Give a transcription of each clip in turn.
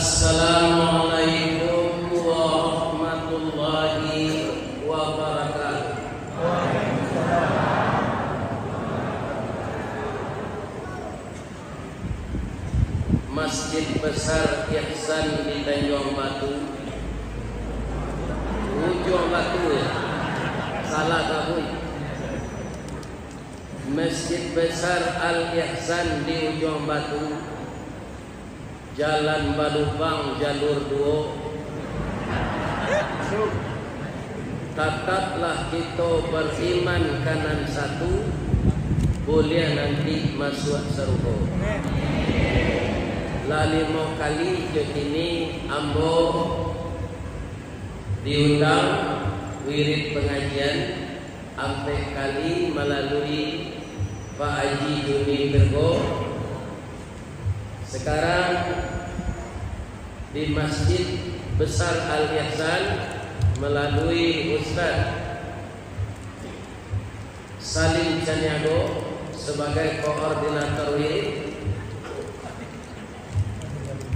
Assalamualaikum warahmatullahi wabarakatuh. Masjid Besar Ihsan di Tanjung Batu. Ujung Batu ya? Salah kamu. Masjid Besar Al-Ihsan di Ujung Batu, Jalan Balubang, jalur 2. Tetaplah kita beriman kanan satu, boleh nanti masuk surga. Lalimo kali ini ambo diundang wirid pengajian sampai kali melalui Pak Haji Juni Virgo. Sekarang di Masjid Besar Al-Ihsan melalui Ustaz Salim Caniago sebagai koordinator wirid.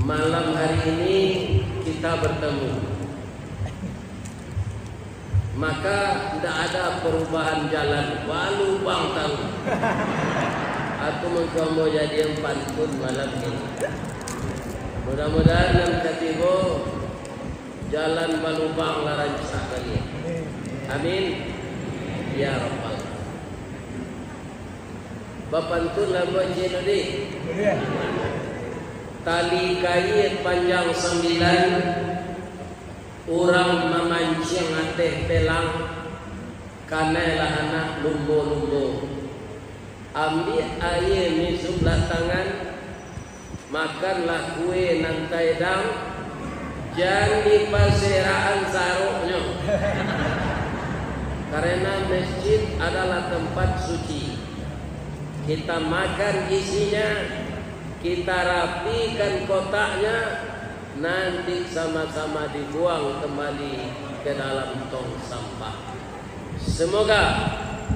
Malam hari ini kita bertemu, maka tidak ada perubahan jalan, walau bang tahu. Aku mencoba jadi pantun malam ini. Mudah-mudahan nanti tiba jalan balubang larang sekali. Amin ya rabbal. Bapantun lah buat jenudi. Tali kait panjang 9, orang memancing ateh telang, kanailah anak lumbo-lumbo. Ambil air ni sebelah tangan, makanlah kue nang taidang, jangan di pasiraan saruknya. Karena masjid adalah tempat suci. Kita makan isinya, kita rapikan kotaknya, nanti sama-sama dibuang kembali ke dalam tong sampah. Semoga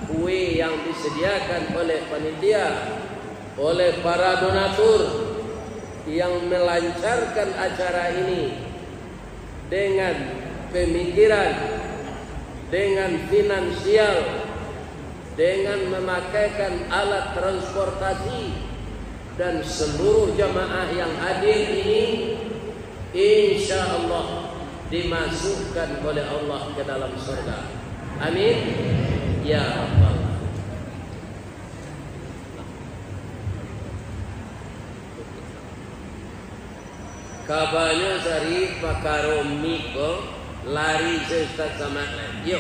kue yang disediakan oleh panitia, oleh para donatur yang melancarkan acara ini dengan pemikiran, dengan finansial, dengan memakaikan alat transportasi, dan seluruh jamaah yang hadir ini insya Allah dimasukkan oleh Allah ke dalam surga. Amin ya rabbal. Kabarnya sari pakaromi ko lari sesat sama yo.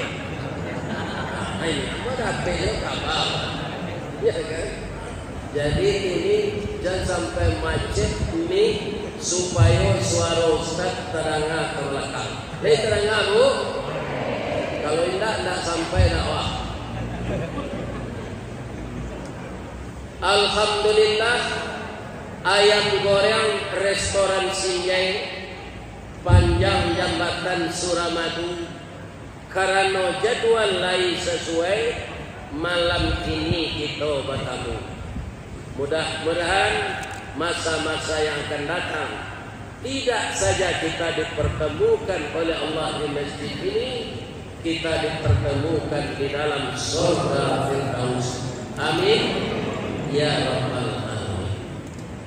Ini apa dah pelo kabar? Ya kan? Jadi ini jangan sampai macet ini supaya suara Ustaz terangah ke belakang. Terangah bu? Kalau tidak sampai dakwah. Alhamdulillah, ayam goreng restoran Sinjai panjang jambatan Suramadu karena jadwal lain sesuai, malam ini kita bertemu. Mudah-mudahan masa-masa yang akan datang tidak saja kita dipertemukan oleh Allah di masjid ini, kita dipertemukan di dalam surga Firdaus. Amin ya rabbal alamin.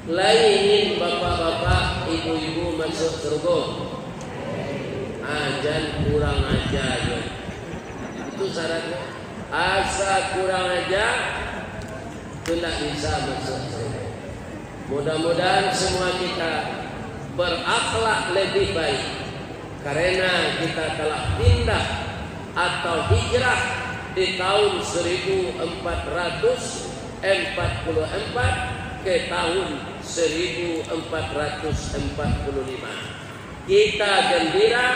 Lain bapak-bapak, ibu-ibu masuk surga, ajan kurang aja ya. Itu syaratnya. Asa kurang aja tidak bisa masuk surga. Mudah-mudahan semua kita berakhlak lebih baik, karena kita telah pindah atau hijrah di tahun 1444 ke tahun 1445. Kita gembira,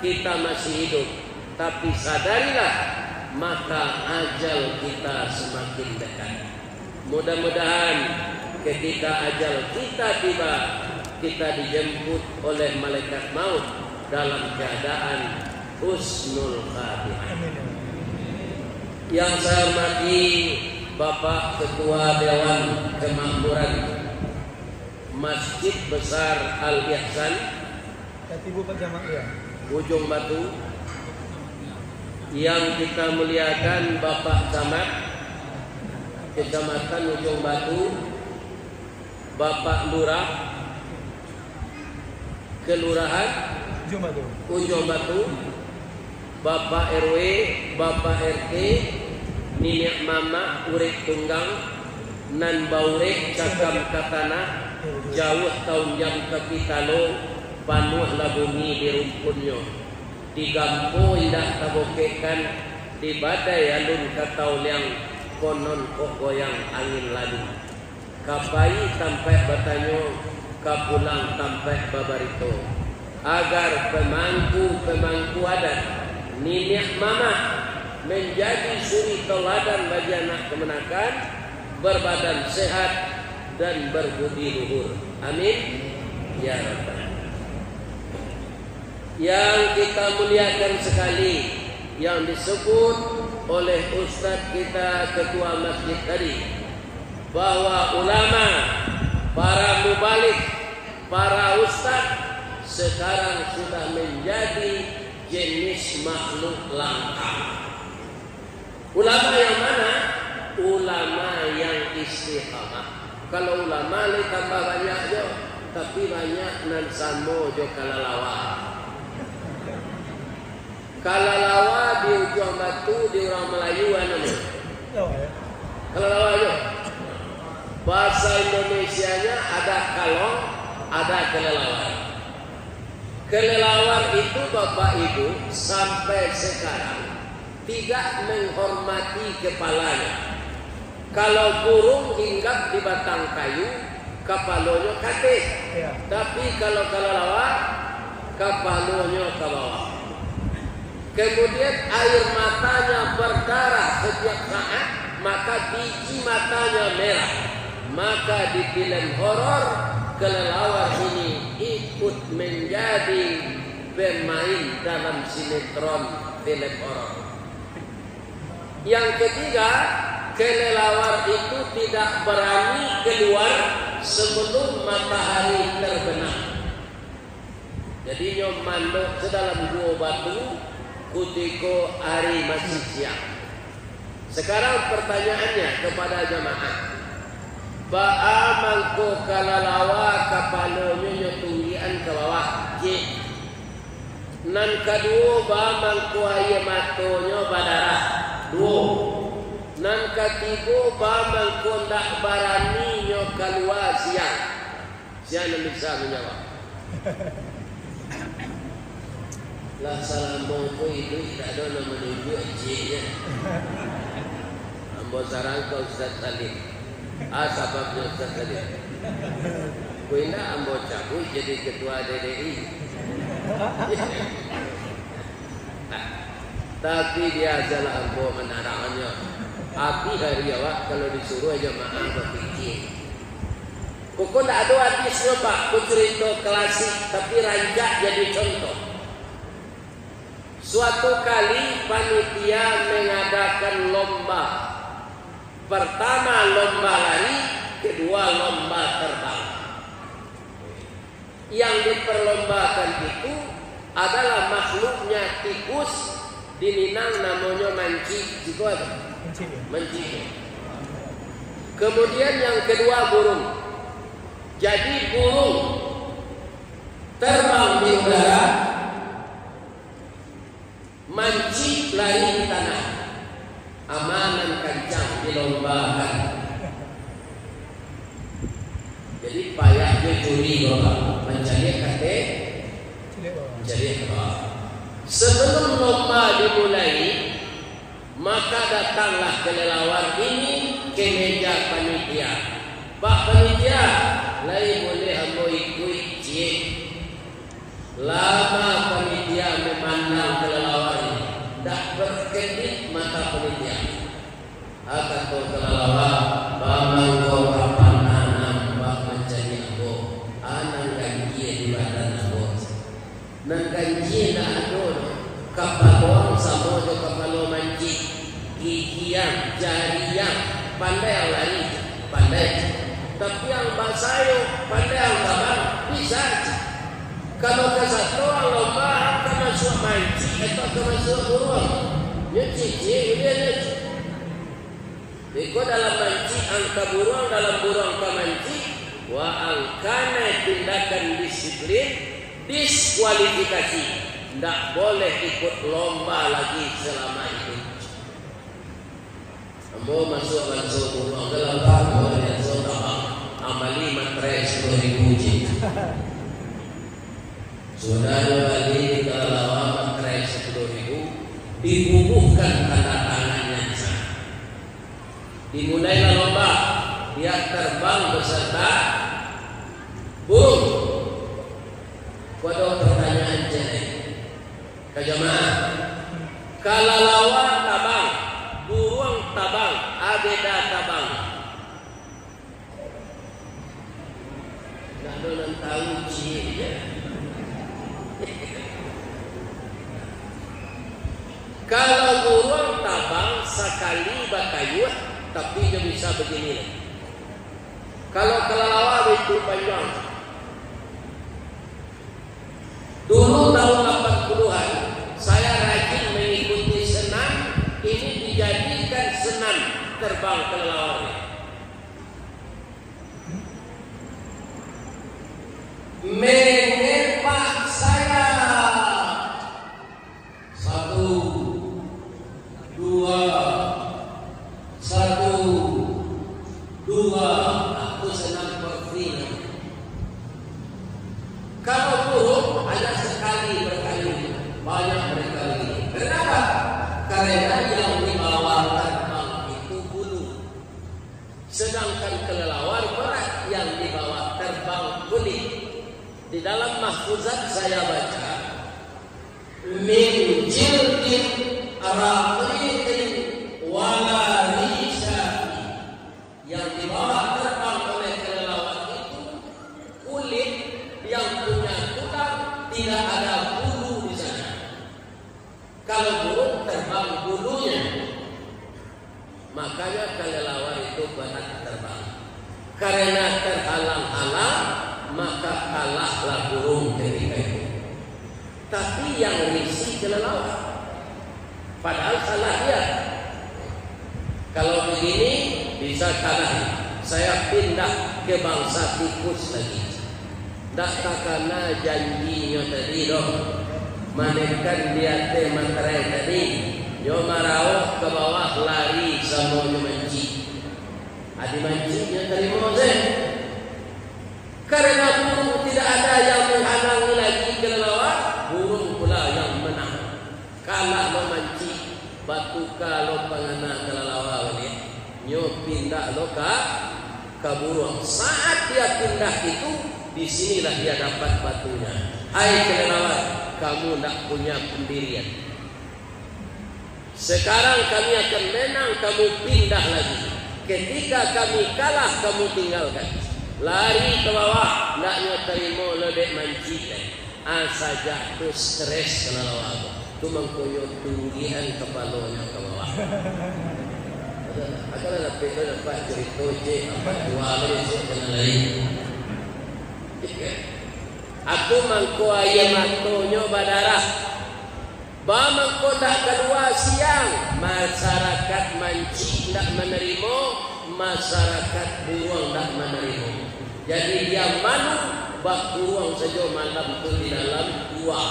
kita masih hidup, tapi sadarilah maka ajal kita semakin dekat. Mudah-mudahan ketika ajal kita tiba, kita dijemput oleh malaikat maut dalam keadaan husnul khatimah. Yang saya hormati Bapak Ketua Dewan Kemakmuran Masjid Besar Al-Ihsan Ujung Batu, yang kita muliakan Bapak Camat Kecamatan Ujung Batu, Bapak Lurah Kelurahan Ujung Batu, Bapak RW, Bapak RT, Ninik Mama Urek Tunggang Nan Baurek Cakam Katana, jauh tahun jam kapitalo, panuh la bumi di rumpunyo, di gampo indah tabokekan, di badai alun katau liang, konon kok goyang angin lalu. Kapai sampai batanyo, kapulang sampai babarito, agar pemangku adat Ninik Mama menjadi suri teladan bagi anak kemenakan, berbadan sehat dan berbudi luhur. Amin ya Rabbal. Yang kita muliakan sekali, yang disebut oleh Ustadz kita ketua masjid tadi, bahwa ulama, para mubalik, para ustadz sekarang sudah menjadi jenis makhluk langka. Ulama yang mana? Ulama yang istiqamah. Kalau ulama le tambah banyak jo, tapi banyak nan samo jo kalalawa. Kalalawa di Ujung Batu di orang Melayu namanya. Kalalawa jo. Bahasa Indonesianya ada kalong, ada kelelawar. Kelelawar itu Bapak Ibu sampai sekarang tidak menghormati kepalanya. Kalau burung hinggap di batang kayu, kapalonyo kate. Ya. Tapi kalau kelelawar, kapalonyo ke bawah. Kemudian air matanya berdarah setiap saat, maka biji matanya merah. Maka di film horor, kelelawar ini ikut menjadi pemain dalam sinetron film horor. Yang ketiga, kelelawar itu tidak berani keluar sebelum matahari terbenam. Jadi nyom mandok sedalam gua batu kutiko hari masih siang. Sekarang pertanyaannya kepada jamaah, ba'a mangko kalalawa kapalonyo nyotunggian ke bawah J. Nan kedua ba'a mangko aye matonyo badarah 2. Nan ketiga bambang kondak barani nyo keluar siang. Siapa bisa menjawab? Lah salam bongko itu tidak ada nama menunjuk J-nya. Ambo sarang ke Ustaz Salim. Sebabnya Ustaz Salim. Kuina ambo cabut jadi ketua DDI. Tapi dia adalah ambo menarangannya. Api hari awak kalau disuruh aja maaf berpikir. Kok tak ada hadisnya Pak, aku cerita klasik tapi ranjak jadi contoh. Suatu kali panitia mengadakan lomba. Pertama lomba lari, kedua lomba terbang. Yang diperlombakan itu adalah makhluknya tikus, di Minang namanya manci, itu apa? Manci. Kemudian yang kedua burung. Jadi burung terbang di udara, manci lari di tanah. Amanan kencang dilombakan. Jadi payahnya curi bapak, mencari kate, mencari apa? Sebelum lomba dimulai, maka datanglah kelelawar ini ke meja panitia. Pak panitia, lain boleh ambo ikut cik. Lama panitia memandang kelelawar ini, tak berkedip mata panitia. Akan kau kelelawar, bamang kau kapan anak bak mencari ambo, anak gaji di badan ambo. Nang gaji nak ado, kapalon sama jo kapalon manci, gigian, jarian, pandai lari, pandai. Tapi yang basayo pandai tabang bisa. Kalau kesatuan lomba akan masuk manci atau masuk burung, nyuci dia nyuci. Jika dalam manci angka burung dalam burung ke manci, wa angkana tindakan disiplin diskualifikasi, tidak boleh ikut lomba lagi selama itu. Ambo masuk burung dalam burung yang sudah amali materai 10.000 uji. Saudara bagi kelelawar materai 10.000 dibubuhkan tanda tangannya di sana. Dimulailah lomba, dia terbang beserta burung. Waduh pertanyaan jadi, kejamaah, kelelawar tabang, burung tabang, abeda tabang. Nggak ada yang tahu cirinya. Kalau burung tabang sekali bakayut, tapi dia bisa begini. Kalau kelelawar itu panjang. Dulu tahun 80-an saya rajin mengikuti senam. Ini dijadikan senam terbang kelelawar. Mengepak saya 1, 2, 1, 2, aku senang berfilm. Kalau burung hanya sekali berkali, banyak berkali. Kenapa? Karena yang dibawa terbang itu bulu, sedangkan kelelawar berat yang dibawa terbang kulit. Di dalam mahfuzat saya baca, min jildin raqiqin wala risha'i, yang dibawa terbang oleh kelelawar itu kulit yang punya tulang, tidak ada bulu di sana. Kalau burung terbang bulunya, makanya kelelawar itu berat terbang. Karena terhalang-halang, maka kalahlah burung ketika itu. Tapi yang risih kelelawar, padahal salah dia. Kalau begini bisa kalah. Saya pindah ke bangsa tikus lagi. Tak karena janjinya tadi dong. Manekan dia materai tadi. Yo marau ke bawah lari sama manci. Adi mancinya terima saya. Karena burung tidak ada yang menghalangi lagi kelelawar, burung pula yang menang. Kalah memanci, batu kalau pengana kelelawar ini, nyo pindah lo ke burung. Saat dia pindah itu, disinilah dia dapat batunya. Hai kelelawar, kamu tidak punya pendirian. Sekarang kami akan menang, kamu pindah lagi. Ketika kami kalah, kamu tinggalkan. Lari ke bawah, naknya terima lebih manci. Asa jatuh stres kelelawar. Itu mengkoyot tinggian kepalanya ke bawah. Akan ada peta dapat cerita je apa dua besok dengan lain. Aku mangko ayam matonyo badarah. Ba mangko dak keluar siang, masyarakat manci ndak menerima, masyarakat buang ndak menerima. Jadi dia malu bak buang saja malam itu di dalam gua.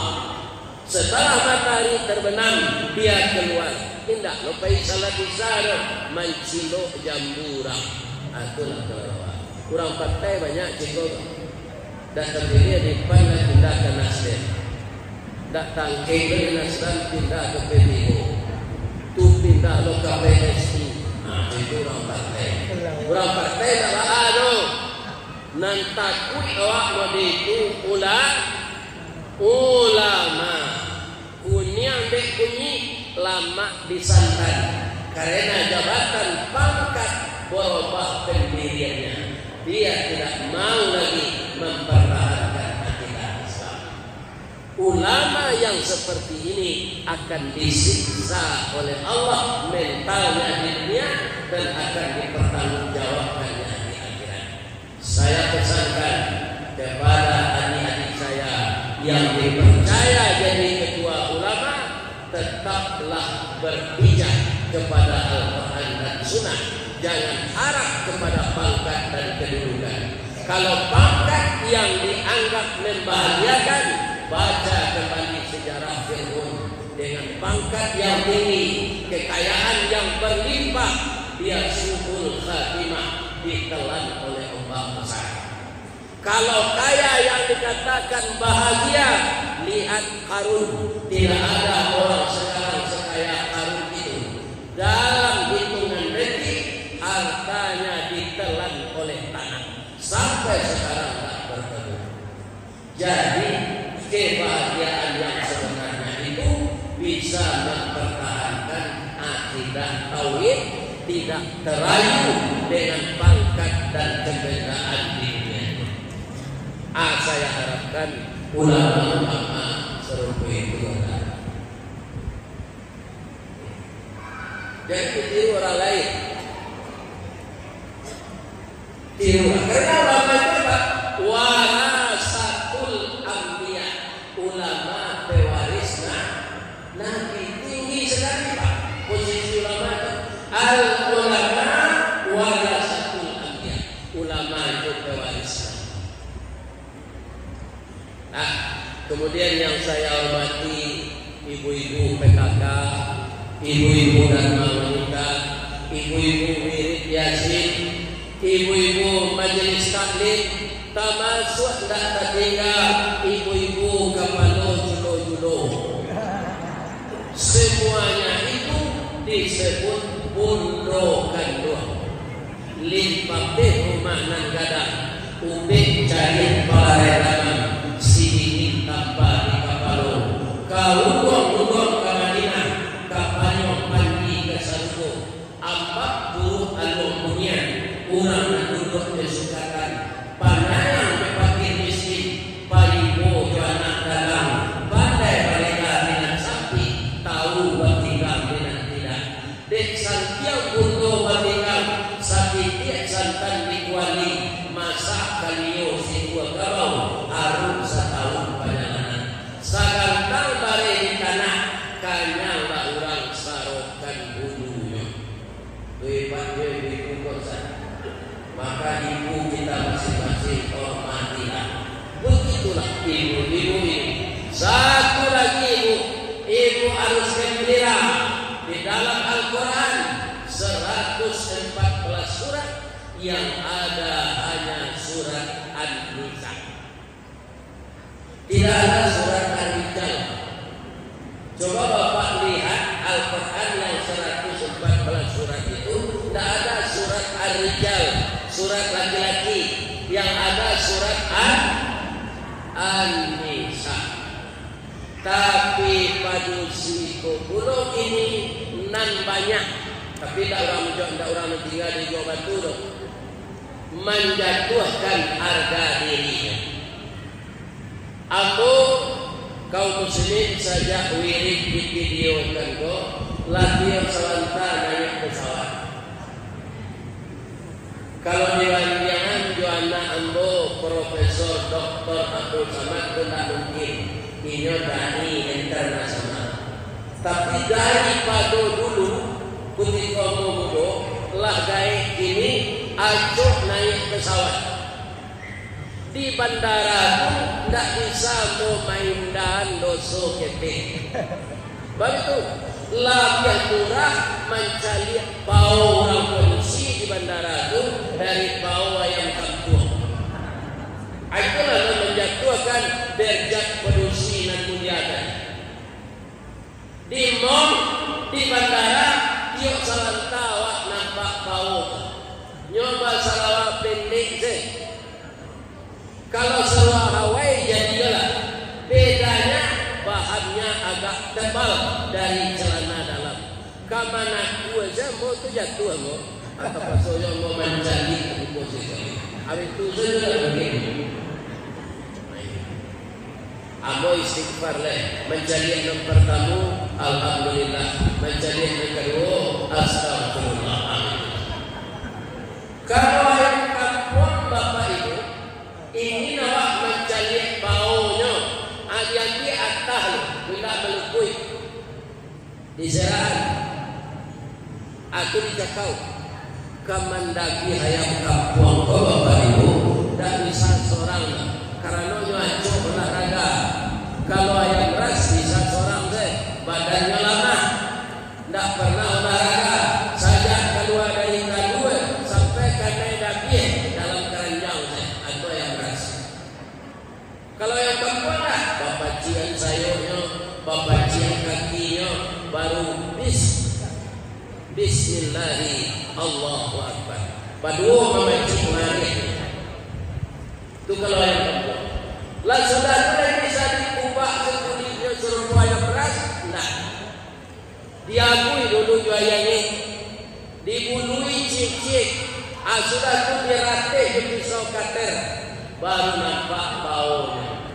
Setelah matahari terbenam, dia keluar. Tidak lupa salah disara mancilo jambura. Itulah kelelawar. Kurang partai banyak cikgu. Dan terdiri di pandai pindah ke Nasdem. Tak tangkeng dari Nasdem pindah ke PBO. Tu pindah lo ke PSI. Itu kurang partai. Kurang partai tak ada. Nan takut awak mau itu ulama kunyang dek kunyi lama disantan karena jabatan pangkat berubah pendiriannya. Dia tidak mau lagi mempertahankan akidah Islam. Ulama yang seperti ini akan disiksa oleh Allah mentalnya di dunia dan akan dipertanggungjawabkannya di akhirat. Saya yang dipercaya jadi ketua ulama tetaplah berpijak kepada Al-Quran dan Sunnah. Jangan harap kepada pangkat dan kedudukan. Kalau pangkat yang dianggap membahagiakan, baca kembali sejarah Fir'aun. Dengan pangkat yang tinggi, kekayaan yang berlimpah, dia suhul khatimah, ditelan oleh ombak besar. Kalau kaya yang dikatakan bahagia, lihat Qarun. Tidak ada orang sekarang sekaya Qarun itu. Dalam hitungan detik, hartanya ditelan oleh tanah. Sampai sekarang tak bertemu. Jadi kebahagiaan yang sebenarnya itu bisa mempertahankan akidah tauhid, tidak terayu dengan pangkat dan kebenaran dirinya. Saya harapkan ulama-ulama serupa itu ada. Jadi tiru orang lain. Tiru. Karena ulama itu apa? Warasatul anbiya. Ulama pewaris Nabi. Tinggi sekali Pak posisi ulama itu. Al ulama warasatul anbiya. Ulama itu pewaris. Nah, kemudian yang saya hormati ibu-ibu PKK, ibu-ibu Dharma Wanita, ibu-ibu Wirid Yasin, ibu-ibu Majelis Taklim, termasuk tidak tertinggal ibu-ibu Kapalo Julo-Julo. Semuanya itu disebut bundo kanduh. Limpah rumah nan gadang, ubik cari palaredaman. Sini tanpa di kapalo, kaulung-ulung ke Madinah, kapanyong pagi ke Sarugo, 40 alung punya, urang duduk disukatan, panayang kepakir miskin, paribo anak dagang, pandai balika minat sapi, tahu batikam minat tidak. Dek santiang bundo batikam, sapi tiak santan dikuali, masak kalio si dua gabau. Harum setahun perjalanan. Sagantang bare di tanah, kanyang lah orang sarokan bulunya. Hebat ibu kosa. Maka ibu kita masing-masing hormatilah. Begitulah ibu-ibu ini. Satu lagi ibu harus gembira. Di dalam Al-Quran 114 surat, yang ada hanya surat An-Nisa. Tidak ada surat Ar-Rijal. Coba Bapak lihat Al-Quran yang 114 surat itu, tidak ada surat Ar-Rijal, surat laki-laki. Yang ada surat An-Nisa. Tapi padusi Kubulung ini nan banyak. Tapi tidak orang tinggal di Jawa Batu dong. Menjatuhkan harga dirinya. Aku kaum muslim saja wirid di video kan kok latihan selanta naik pesawat. Kalau diwanjangan Joanna Ambo Profesor Dr. Abdul Samad itu tidak mungkin. Ini dari internasional. Tapi dari pada dulu ketika muda lah gaya ini acuh naik pesawat. Di bandara itu tidak bisa mau main dan doso ketik. Begitu lebih murah mencari bau orang polisi di bandara itu dari bau ayam kampung. Itulah menjatuhkan derajat polisi dan muliakan. Di mall, di bandara, dia salah tawa nampak bau. Nyoba salah pendek je. Kalau seluar Hawaii jadilah bedanya bahannya agak tebal dari celana dalam. Kamana gua je mau tu jatuh mau atau pasoyo mau mencari posisi. Habis itu saja begini. Amo istighfar leh mencari yang pertama alhamdulillah, mencari yang kedua astagfirullah. Kalau yang kampung bapak itu ingin awak mencari baunya, Aku dicakau kamandagi hayam kampung kau bapak ibu dan bisa seorang karena nyoaco olahraga. Kalau ayam ras bisa seorang badannya lama, tidak pernah olahraga saja keluar dari kandungan sampai kena daging dalam keranjang atau ayam ras. Kalau yang perempuan bapak cian sayurnya, bapak cian kakinya, baru Bismillahi Allahu Akbar. Badu memacik mari. Itu kalau yang perempuan. Lah sudah bisa diubah ke kulitnya serupa yang beras? Tidak. Diakui dulu juayanya, dibului cik-cik. Sudah tu dirate ke pisau kater, baru nampak baunya.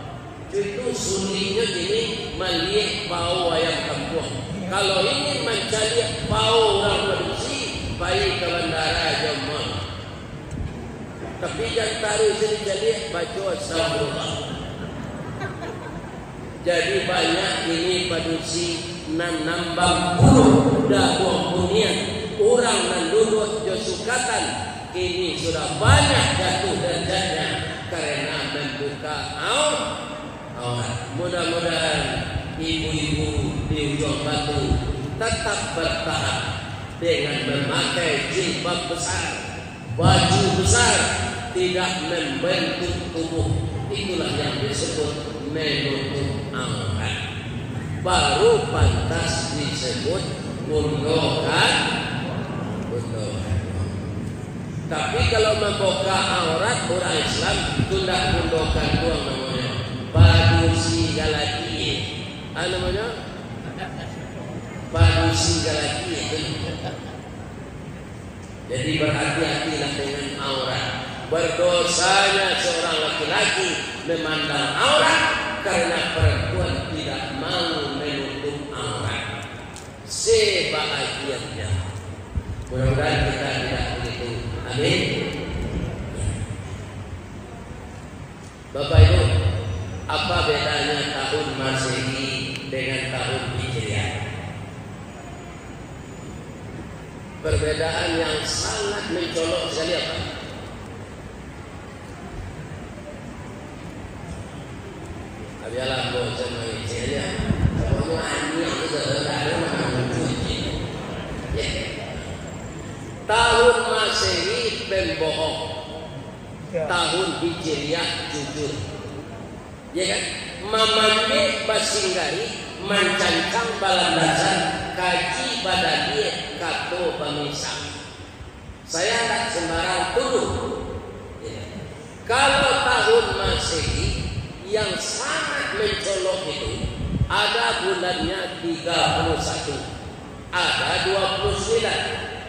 Itu sulitnya jadi melihat bau ayam kampung. Kalau ingin mencari bau orang produksi, baik ke bandara Jomon. Tapi jangan taruh sini jadi baca astagfirullah. Jadi banyak ini produksi nan nambang puluh dah buang orang nan duduk josukatan ini sudah banyak jatuh derajatnya karena membuka aurat. Mudah-mudahan ibu-ibu di ujung batu tetap bertahan dengan memakai jilbab besar, baju besar, tidak membentuk tubuh. Itulah yang disebut menutup aurat. Baru pantas disebut gundogan. Tapi kalau membuka aurat orang Islam itu tidak gundogan doang namanya. Badusi galati. Apa namanya? Badusi galati. Jadi berhati-hatilah dengan aurat. Berdosanya seorang laki-laki memandang aurat karena perempuan tidak mau menutup aurat. Sebahagiannya. Mudah-mudahan kita tidak begitu. Amin. Bapak Ibu, apa bedanya tahun Masehi dengan tahun Hijriah? Perbedaan yang sangat mencolok sekali apa? Abialah bosan Hijriah. Kalau ini aku sudah ada mencuci. Tahun Masehi pembohong, tahun Hijriah jujur. Ya kan? Mamande basinggari mencancang balandasan kaji badadie kato pemisah. Saya tidak sembarang tuduh. Ya. Kalau tahun Masehi yang sangat mencolok itu ada bulannya 31, ada 29,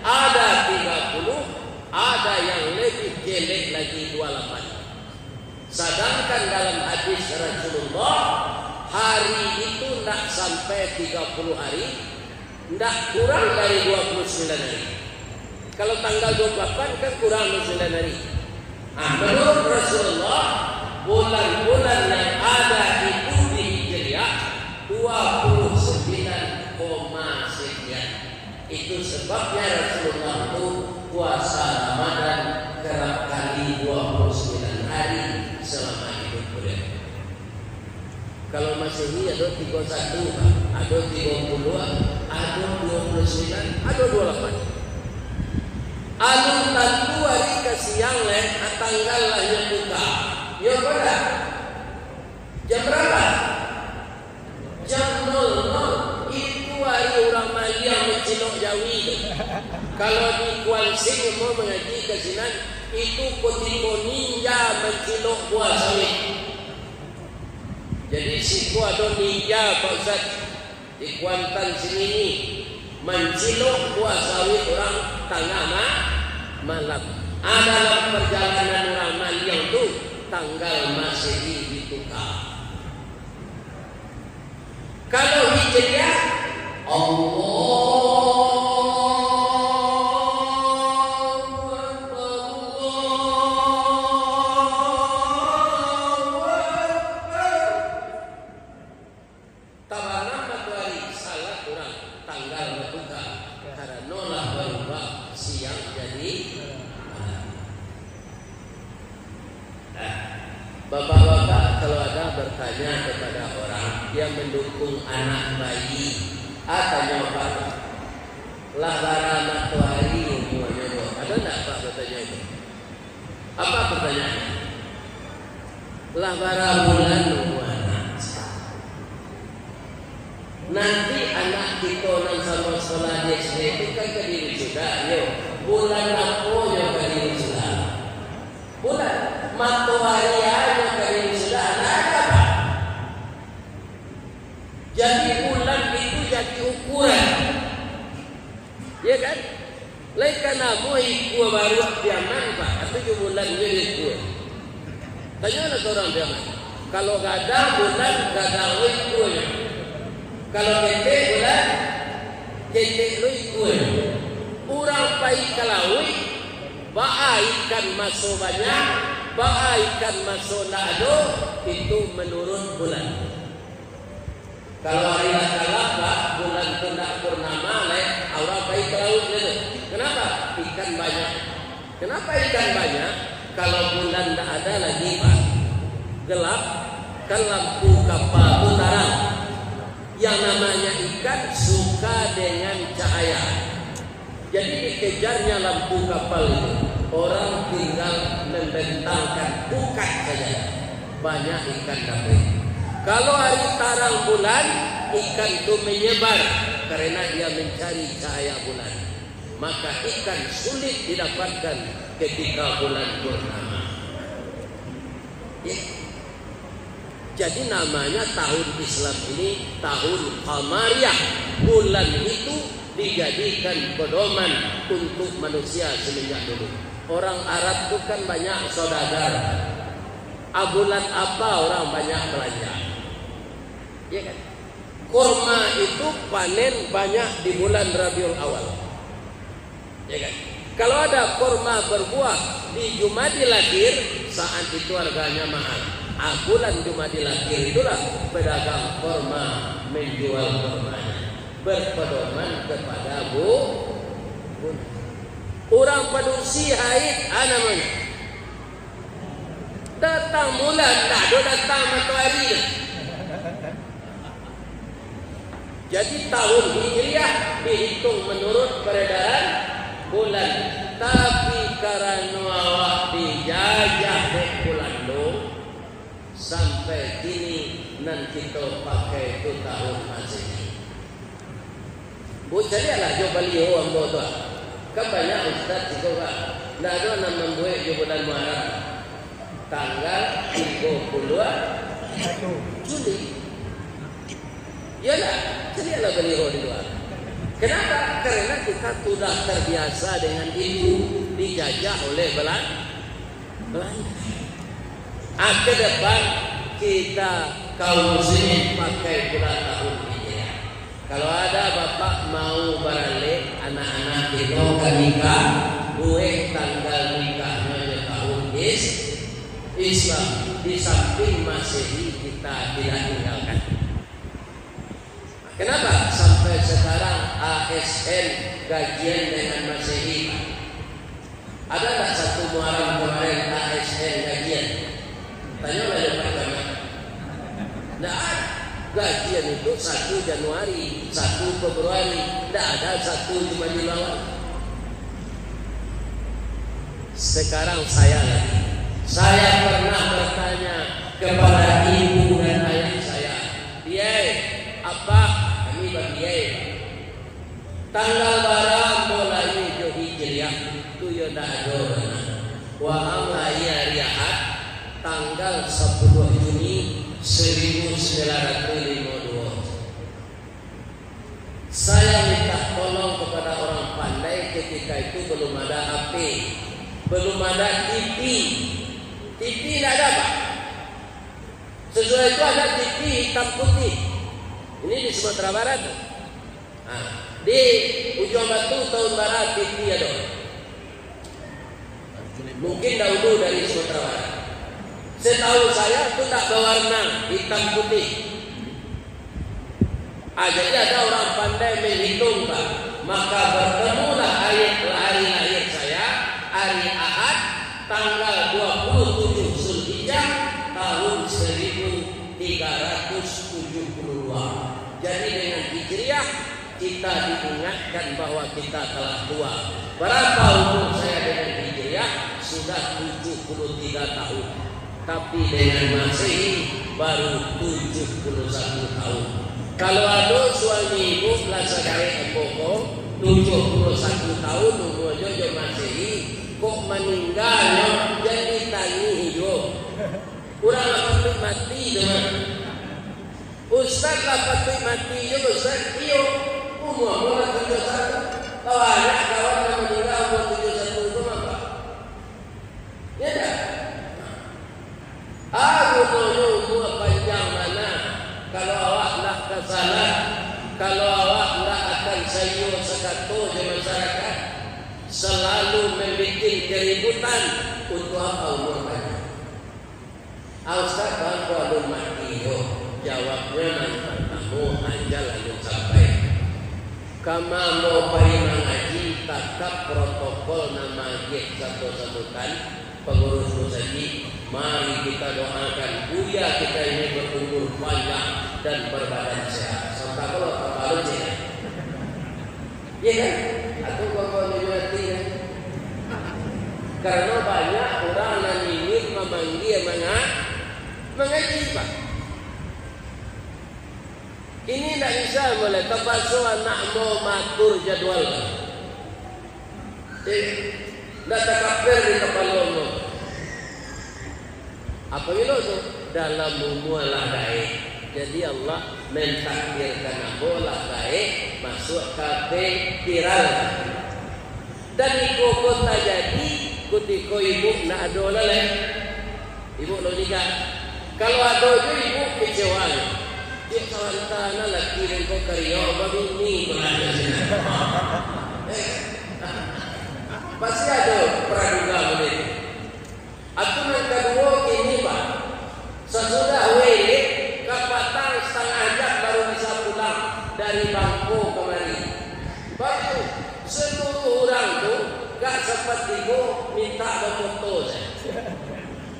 ada 30, ada yang lebih jelek lagi 28. Sedangkan dalam hadis Rasulullah hari itu tidak sampai 30 hari, tidak kurang dari 29 hari. Kalau tanggal 28 kan kurang 29 hari. Menurut Rasulullah bulan-bulan yang ada itu di Hijriah 29, sekian. Itu sebabnya Rasulullah itu puasa Ramadan kerap kali 29 hari selama hidup beliau. Kalau Masehi ada 31, ada 30, ada 29, ada 28. Alun tentu hari ke siang tanggal lahir buka. Ya pada jam berapa? Jam 00. Itu hari orang Malia mencelok Jawi. Kalau di Kuansing mau mengaji ke sini, itu kutipo ninja mencelok buah sawit. Jadi siku ada ninja Pak Ustaz di Kuantan sini mencelok buah sawit orang tengah malam. Dalam perjalanan orang Malia itu tanggal Masehi ditukar. Kalau Hijriah Tabanam matahari salah kurang tanggal bertukar karena nolah berubah Bapak-bapak kalau ada bertanya kepada orang yang mendukung anak bayi, tanya Pak, lah bara matahari umumannya doh. Ada enggak Pak bertanya itu? Apa pertanyaannya? Lah bara bulan umumannya. Nanti anak kita nang sama sekolah di SD itu kan kediri sudah, yo bulan apa yo kediri sudah. Bulan matahari aja kediri sudah ada apa? Jadi bulan itu jadi ukuran, ya kan? Lain karena mau ikut baru biaman Pak, atau bulan jadi ikut. Tanya lah orang biaman. Kalau gak ada bulan gak ada ikutnya. Kalau ketek bulan, ketek lu ikut. Orang baik kalaui, ba'a ikan masuk banyak, ba'a ikan masuk nado, itu menurut bulan. Kalau hari Natal bulan tunda purnama, orang baik kalaui itu. Kenapa? Ikan banyak. Kenapa ikan banyak? Kalau bulan tidak ada lagi Pak, gelap, kan lampu kapal itu terang. Yang namanya ikan suka dengan cahaya. Jadi dikejarnya lampu kapal itu. Orang tinggal membentangkan bukan saja. Banyak ikan dapat. Kalau hari tarang bulan, ikan itu menyebar karena dia mencari cahaya bulan. Maka ikan sulit didapatkan ketika bulan purnama. Ya. Jadi namanya tahun Islam ini tahun Qamariyah. Bulan itu dijadikan pedoman untuk manusia semenjak dulu. Orang Arab itu kan banyak saudagar. Bulan apa orang banyak belanja? Ya kan? Kurma itu panen banyak di bulan Rabiul Awal. Ya kan? Kalau ada kurma berbuah di Jumadil Akhir, saat itu harganya mahal. Bulan Jumadil Akhir itulah pedagang kurma menjual kurmanya. Berpedoman kepada bulan. Orang padusi haid namanya. Datang bulan, tak ada datang matahari. Jadi tahun Hijriah dihitung menurut peredaran bulan. Tapi karena awak dijajah di bulan lo, sampai kini nanti kita pakai itu tahun Masehi. Bu carilah jo baliho ambo tu. Kan banyak ustaz juga Pak. Nah ada nama membuat di bulan Muharram. Tanggal 31 Juli. Yalah, carilah baliho di luar. Kenapa? Karena kita sudah terbiasa dengan itu, dijajah oleh Belanda. Ke depan kita kaum muslimin pakai bulan tahun Hijriah. Kalau ada bapak mau barale anak-anak kita nikah, gue tanggal nikahnya tahun Islam, di samping Masehi kita tidak tinggalkan. Kenapa? Sampai sekarang ASN gajian dengan Masehi. Ada tak satu Muharram kemarin ASN gajian? Tanyalah ya Pak Camat. Tidak ada. Gajian itu 1 Januari, 1 Februari. Tidak ada 1 Jumadil Awal. Sekarang saya lagi. Saya pernah bertanya kepada ibu dan ayah saya. Biai, apa? Kami berbiai. Tanggal barang mulai jo Hijriah. Itu ya tidak ada. Waham hari Ahad. Tanggal 10 Juni 1952. Saya minta tolong kepada orang pandai ketika itu belum ada HP, belum ada TV. TV tidak ada Pak. Sesudah itu ada TV hitam putih. Ini di Sumatera Barat. Di Ujung Batu tahun barat TV ada. Mungkin dahulu dari Sumatera Barat. Setahu saya itu tak berwarna hitam putih. Jadi ada orang pandai menghitung Pak. Maka bertemulah hari lahir saya hari Ahad tanggal 27 Zulhijjah tahun 1372. Jadi dengan Hijriah kita diingatkan bahwa kita telah tua. Berapa umur saya dengan Hijriah? Sudah 73 tahun. Tapi dengan Masehi baru 71 tahun. Kalau ada suami ibu lasa kaya pokok 71 tahun umur jojo Masehi kok meninggalnya jadi tani hidup. Kurang patut mati dengan Ustaz lah patut mati juga Ustaz. Iyo umur 71. Banyak kawan yang meninggal umur 71 itu apa? Ya tak? Aku tahu umur panjang mana. Kalau awak nak kesalah, kalau awak nak akan sayur sekato di masyarakat, selalu membuat keributan untuk apa umur panjang. Ustaz kalau ada mati yo, jawabnya manfaat kamu aja lalu sampai. Kama mau pergi mengaji, tetap protokol nama get satu-satukan pengurus musaji. Mari kita doakan Buya kita ini berumur panjang dan berbadan sehat. Sampai kalau terlalu sehat. Iya kan? Aku kalau menyuati kan? Karena banyak orang yang ingin memanggil mengaji Pak. Ini tidak bisa boleh. Terpaksa anak mau matur jadwal. Tidak terkapir di kepala mu. Apabila itu dalam umualah baik. Jadi Allah mentakdirkan bola baik masuk kafe viral. Dan iku kota jadi kutiko ibu nak ada leleh. Ibu lo nikah. Kalau ada itu ibu kecewanya. Dia kawan tanah lagi dan kau karya babi ini berada sini. Pasti ada praduga begitu. Aku yang kedua ini Pak, sesudah WD kapatang setengah jam baru bisa pulang dari Bangko kemari. Baru seluruh orang tu gak seperti go minta berfoto saya.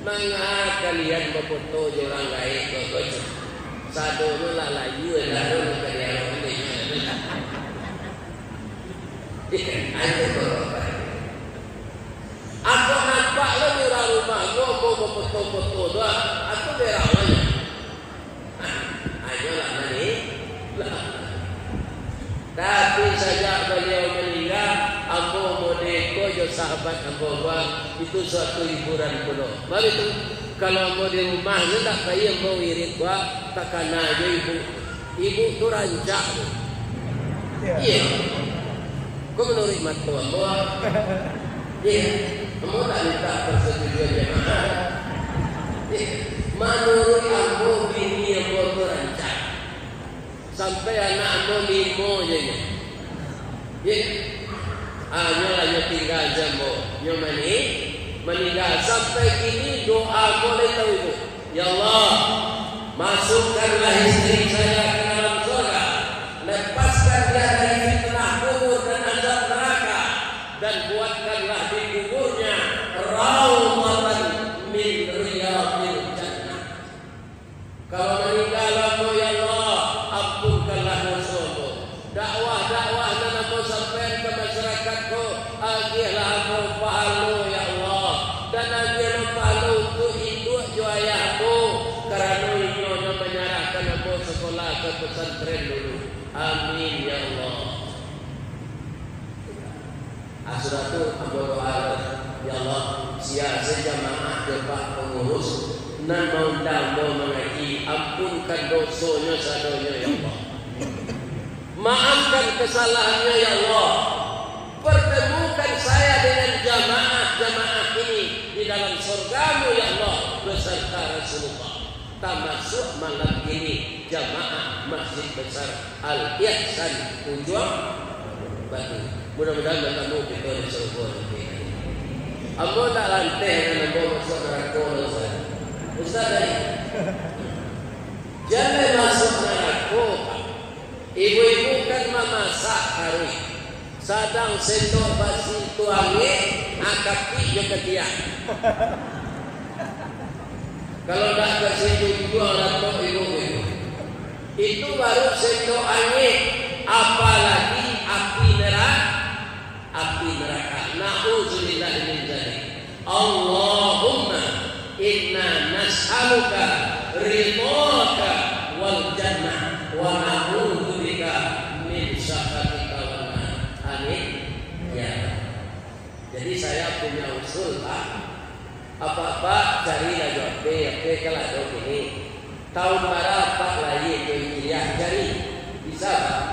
Mengapa kalian berfoto orang lain kau? Sado nu lah layu lalu nu kalian ini. Aku nampak lo di rumah gua mau foto-foto doa. Aku berawalnya. Ayolah mari. Tapi sejak beliau meninggal, ambo modeko jo sahabat ambo gua itu suatu hiburan penuh. Mari tu kalau mau di rumah ni tak kaya mau irit gua tak kena aja ibu tu rancak. Iya. Kau menurut mata ambo. Iya. Kamu tak minta persetujuan jemaah. Menurut ambo bini ambo tu rancak. Sampai anak ambo 5 je. Ya. Nyolah tinggal jambo. Nyomani meninggal sampai kini doa boleh tahu ibu. Ya Allah, masukkanlah istri saya ke dalam surga. Lepaskan dia dari fitnah kubur dan azab neraka dan buatkanlah di kuburnya raudhatan min riyadil jannah. Kalau meninggal aku ya Allah, ampunkanlah dosa-mu. Dakwah-dakwah dan aku sampaikan ke masyarakatku, agihlah aku pahala ya Allah. Dan agihlah pahala untuk hidup ayahku. Kerana ini menyerahkan aku sekolah ke pesantren dulu. Amin ya Allah. Asuratu Abu Doa ya Allah, siasa jamaah depan pengurus nan mau mengaji, ampunkan dosanya sadonya ya Allah. Maafkan kesalahannya ya Allah. Pertemukan saya dengan jamaah ini di dalam surgamu ya Allah beserta Rasulullah. Termasuk malam ini jamaah Masjid Besar Al-Ihsan Ujung Batu. Mudah-mudahan bertemu kita di surga nanti. Ambo tak lantai dengan ambo masuk neraka Ustaz. Ustaz ini jangan masuk neraka. Ibu-ibu kan memasak hari. Sadang sendok basi tuangi akapi juga dia. Kalau tak kasih jual atau ibu Itu baru sendok angin, apalagi api neraka. Na'udzubillah min dzalik. Allahumma inna nas'aluka ridhaka wal jannah wa na'udzubika min sakhatika wan nar. Amin. Ya. Jadi saya punya usul, Pak. Apa-apa carilah jawab B kalau ada ini. Tahun berapa lagi Hijriah cari? Bisa, Pak?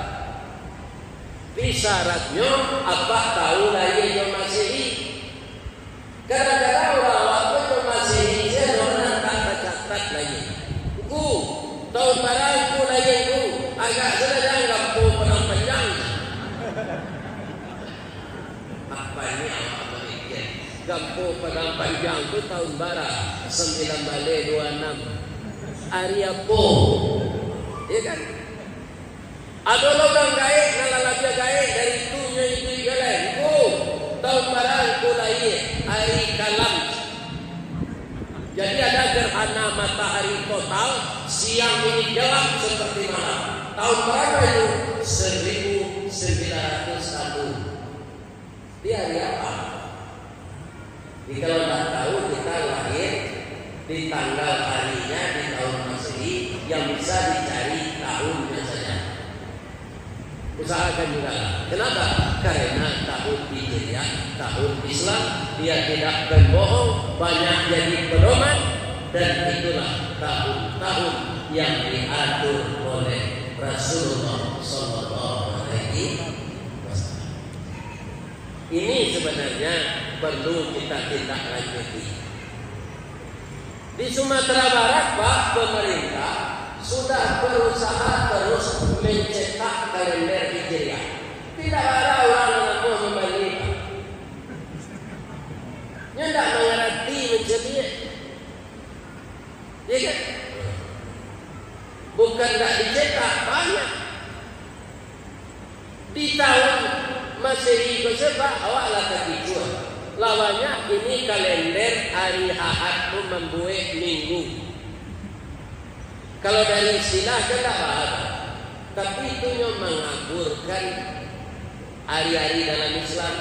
Bisa syaratnya apa tahu lagi yang Masehi. Kadang-kadang orang waktu yang Masehi saya orang tak catat lagi. Ku tahun berapa lagi ku agak sudah jangan ku pedang panjang. Apa ini apa ini? Gampu pedang panjang tu tahun bara 1926. Ariapo, ya kan? Ada orang gaib, nalalabia gaib dari tunya itu jalan. Tahun barang ku lahir hari kalam. Jadi ada gerhana matahari total, siang ini gelap seperti malam. Tahun berapa itu? 1901. Di hari apa? Jadi kalau tidak tahu kita lahir di tanggal harinya di tahun Masehi yang bisa dicari tahunnya saja. Usahakan juga. Kenapa? Karena tahun Hijriah, tahun Islam, dia tidak berbohong, banyak jadi pedoman, dan itulah tahun-tahun yang diatur oleh Rasulullah SAW. Ini sebenarnya perlu kita tindak lanjuti. Di Sumatera Barat, Pak, pemerintah sudah berusaha terus mencetak kalender Hijriah. Tidak ada orang yang mau membeli, Pak. Dia tidak mengerti mencetak. Ya kan? Bukan tidak dicetak, banyak. Di tahun Masehi bersebab awaklah kebijuan. Lawannya ini kalender hari Ahad itu membuat minggu. Kalau dari istilah tidak ada, tapi itu yang mengaburkan hari-hari dalam Islam.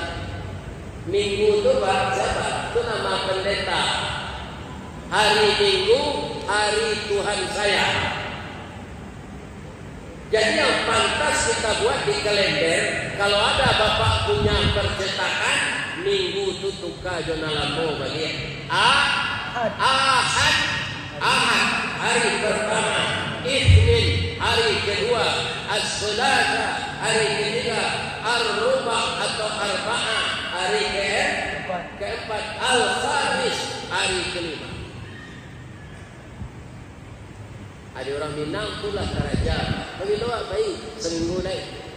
Minggu itu siapa? Itu nama pendeta. Hari Minggu, hari Tuhan saya. Jadi yang pantas kita buat di kalender, kalau ada bapak punya percetakan, minggu itu tukar jurnal lampu bagi Ahad hari pertama, Itsnin hari kedua, As-Sulasa hari ketiga, Ar-Ruba atau Arba'ah hari keempat, Al-Khamis hari kelima. Ada orang Minang pula Karaja bagi doa baik seminggu lain.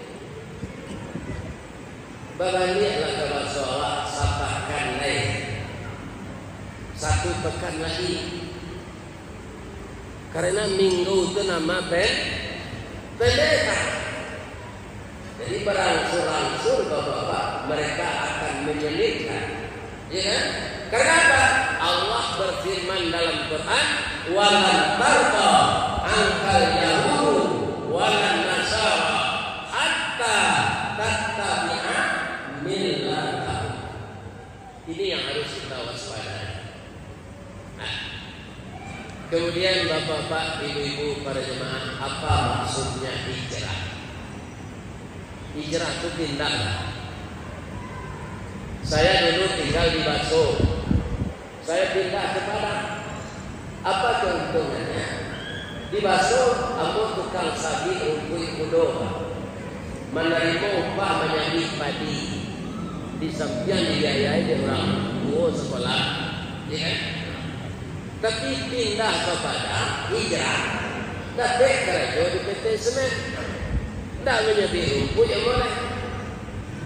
Baliklah ke Basolah sapakan lain. Satu pekan lagi. Karena minggu itu nama pendeta. Jadi berangsur-angsur bapak-bapak mereka akan menyelipkan. Ya kan? Kenapa? Allah berfirman dalam Quran, "Walan tarda angkal Yahud walan Nasara hatta tattabi'a millatahum." Ini yang harus kita waspadai. Nah, kemudian bapak-bapak, ibu-ibu, para jemaah, apa maksudnya hijrah? Hijrah itu pindah. Saya dulu tinggal di Baso. Saya pindah ke Padang. Apa keuntungannya? Di Baso, aku tukang sapi rumput kudo. Menerima upah menyabit padi. Di samping dibiayai di orang tua sekolah. Ya kan? Tapi pindah ke Padang, hijrah. Tapi kerja di PT Semen. Tidak menyabit rumput yang boleh.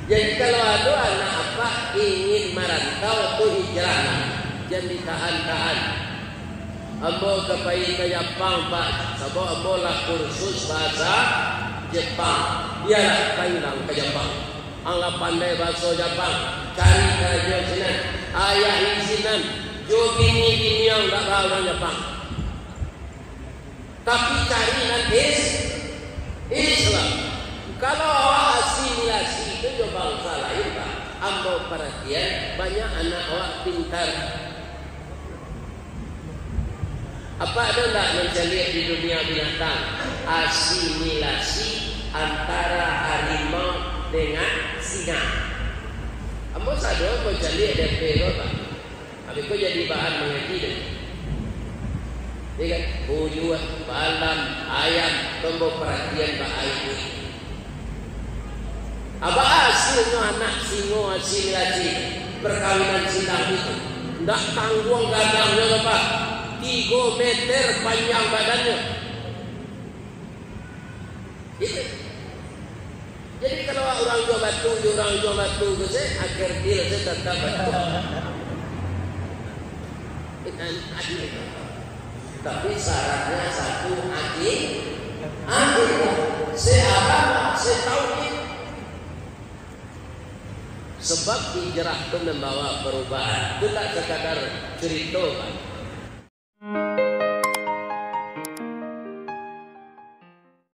Jadi kalau ada anak apa ingin merantau tu hijrah, jangan ditahan-tahan. Ambo kepai ke Jepang, Pak. Sebab ambo lah kursus bahasa Jepang. Biarlah kailang ke Jepang. Anggap pandai bahasa Jepang. Cari kerja sini. Ayah isinan. Jo gini yang tak tahu orang Jepang. Tapi cari nanti Islam. Kalau awak asimilasi itu juga bangsa lain Pak. Ambo perhatian banyak anak awak pintar. Apa ada tak mencari di dunia binatang asimilasi antara harimau dengan singa? Ambo sadar kau cari ada pero Pak. Habis kau jadi bahan mengaji deh. Kan buyut, balam, ayam, tombol perhatian Pak Ayu. Apa hasilnya anak singo asimilasi perkawinan silang itu? Tidak tanggung gadangnya Pak. 3 meter panjang badannya. Itu. Jadi kalau orang jual batu, itu saya akhir deal saya tetap batu. Tapi syaratnya satu adil. Saya tahu ini. Sebab hijrah itu membawa perubahan. Itu tak sekadar cerita Pak.